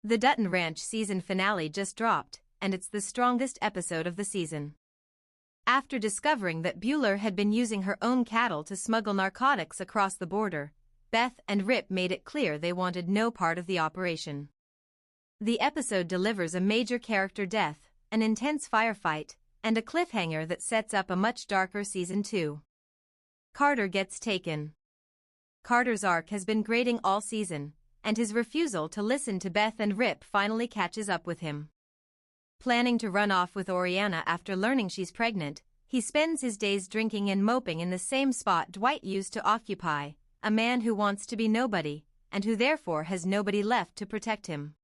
The Dutton Ranch season finale just dropped, and it's the strongest episode of the season. After discovering that Bueller had been using her own cattle to smuggle narcotics across the border, Beth and Rip made it clear they wanted no part of the operation. The episode delivers a major character death, an intense firefight, and a cliffhanger that sets up a much darker season 2. Carter gets taken. Carter's arc has been grating all season, and his refusal to listen to Beth and Rip finally catches up with him. Planning to run off with Oriana after learning she's pregnant, he spends his days drinking and moping in the same spot Dwight used to occupy, a man who wants to be nobody, and who therefore has nobody left to protect him.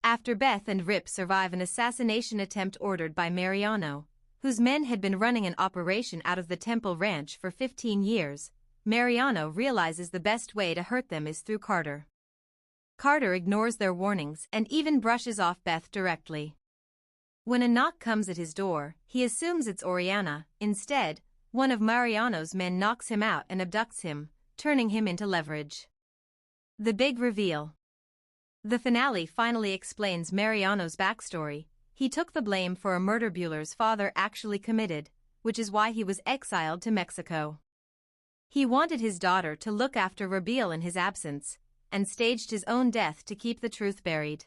After Beth and Rip survive an assassination attempt ordered by Mariano, whose men had been running an operation out of the Temple Ranch for 15 years, Mariano realizes the best way to hurt them is through Carter. Carter ignores their warnings and even brushes off Beth directly. When a knock comes at his door, he assumes it's Oriana. Instead, one of Mariano's men knocks him out and abducts him, turning him into leverage. The big reveal. The finale finally explains Mariano's backstory. He took the blame for a murder Bueller's father actually committed, which is why he was exiled to Mexico. He wanted his daughter to look after Robil in his absence, and staged his own death to keep the truth buried.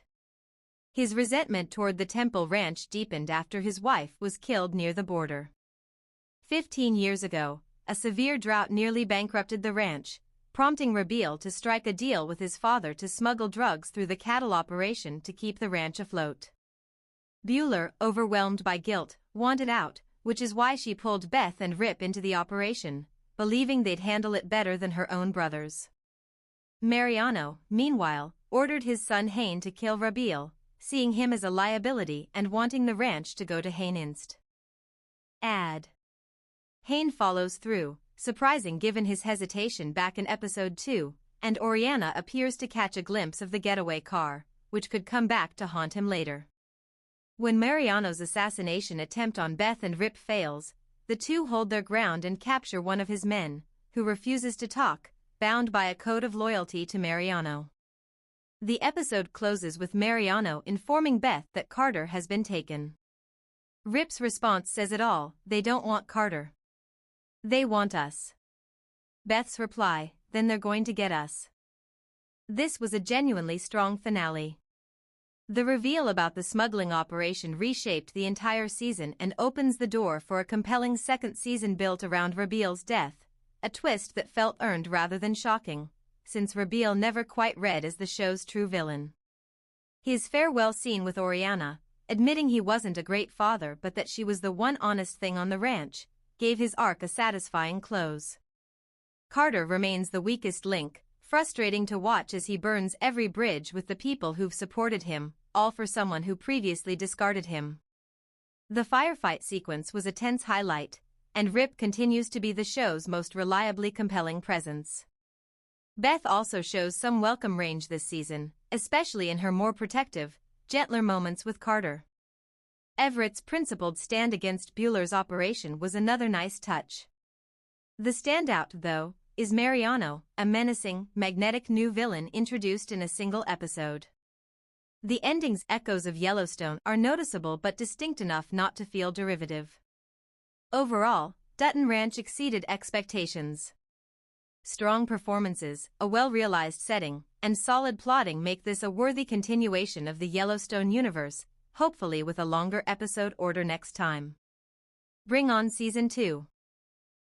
His resentment toward the Temple Ranch deepened after his wife was killed near the border. 15 years ago, a severe drought nearly bankrupted the ranch, prompting Robil to strike a deal with his father to smuggle drugs through the cattle operation to keep the ranch afloat. Bueller, overwhelmed by guilt, wanted out, which is why she pulled Beth and Rip into the operation, believing they'd handle it better than her own brothers. Mariano, meanwhile, ordered his son Hayne to kill Robil, seeing him as a liability and wanting the ranch to go to Hayne inst. Hayne follows through, surprising given his hesitation back in episode 2, and Oriana appears to catch a glimpse of the getaway car, which could come back to haunt him later. When Mariano's assassination attempt on Beth and Rip fails, the two hold their ground and capture one of his men, who refuses to talk, bound by a code of loyalty to Mariano. The episode closes with Mariano informing Beth that Carter has been taken. Rip's response says it all: they don't want Carter. They want us. Beth's reply: then they're going to get us. This was a genuinely strong finale. The reveal about the smuggling operation reshaped the entire season and opens the door for a compelling second season built around Robil's death, a twist that felt earned rather than shocking, since Robil never quite read as the show's true villain. His farewell scene with Oriana, admitting he wasn't a great father but that she was the one honest thing on the ranch, gave his arc a satisfying close. Carter remains the weakest link, frustrating to watch as he burns every bridge with the people who've supported him, all for someone who previously discarded him. The firefight sequence was a tense highlight, and Rip continues to be the show's most reliably compelling presence. Beth also shows some welcome range this season, especially in her more protective, gentler moments with Carter. Everett's principled stand against Bueller's operation was another nice touch. The standout, though, is Mariano, a menacing, magnetic new villain introduced in a single episode. The ending's echoes of Yellowstone are noticeable but distinct enough not to feel derivative. Overall, Dutton Ranch exceeded expectations. Strong performances, a well-realized setting, and solid plotting make this a worthy continuation of the Yellowstone universe, hopefully with a longer episode order next time. Bring on Season 2.